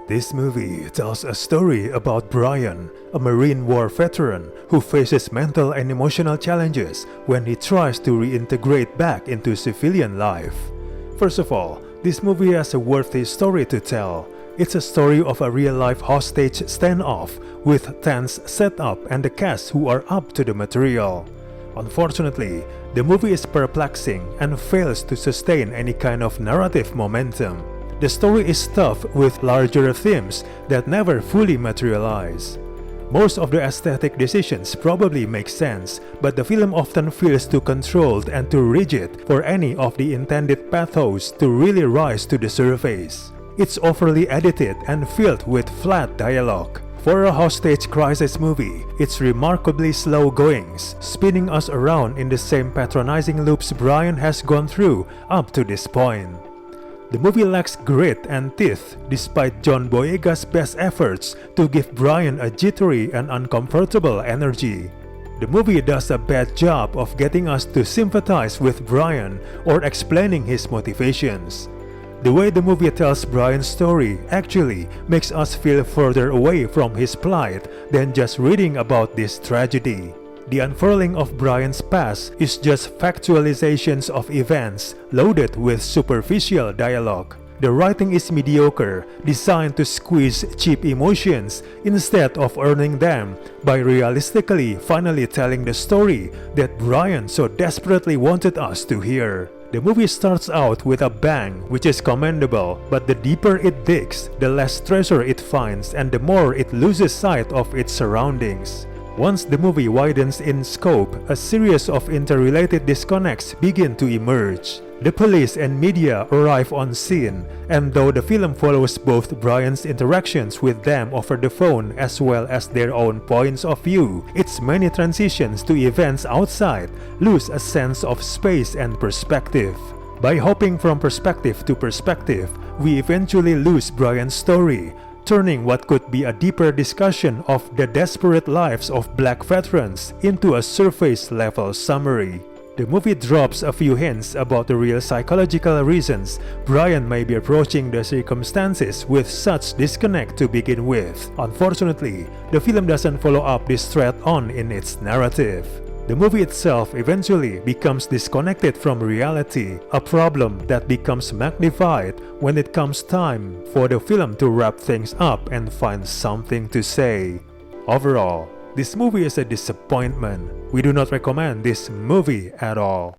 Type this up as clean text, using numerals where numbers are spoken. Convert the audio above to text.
This movie tells a story about Brian, a Marine War veteran who faces mental and emotional challenges when he tries to reintegrate back into civilian life. First of all, this movie has a worthy story to tell. It's a story of a real-life hostage standoff with tense setup and the cast who are up to the material. Unfortunately, the movie is perplexing and fails to sustain any kind of narrative momentum. The story is stuffed with larger themes that never fully materialize. Most of the aesthetic decisions probably make sense, but the film often feels too controlled and too rigid for any of the intended pathos to really rise to the surface. It's overly edited and filled with flat dialogue. For a hostage crisis movie, it's remarkably slow goings, spinning us around in the same patronizing loops Brian has gone through up to this point. The movie lacks grit and teeth despite John Boyega's best efforts to give Brian a jittery and uncomfortable energy. The movie does a bad job of getting us to sympathize with Brian or explaining his motivations. The way the movie tells Brian's story actually makes us feel further away from his plight than just reading about this tragedy. The unfurling of Brian's past is just factualizations of events loaded with superficial dialogue. The writing is mediocre, designed to squeeze cheap emotions instead of earning them by realistically finally telling the story that Brian so desperately wanted us to hear. The movie starts out with a bang, which is commendable, but the deeper it digs, the less treasure it finds and the more it loses sight of its surroundings. Once the movie widens in scope, a series of interrelated disconnects begin to emerge. The police and media arrive on scene, and though the film follows both Brian's interactions with them over the phone as well as their own points of view, its many transitions to events outside lose a sense of space and perspective. By hopping from perspective to perspective, we eventually lose Brian's story, turning what could be a deeper discussion of the desperate lives of black veterans into a surface-level summary. The movie drops a few hints about the real psychological reasons Brian may be approaching the circumstances with such disconnect to begin with. Unfortunately, the film doesn't follow up this thread on in its narrative. The movie itself eventually becomes disconnected from reality, a problem that becomes magnified when it comes time for the film to wrap things up and find something to say. Overall, this movie is a disappointment. We do not recommend this movie at all.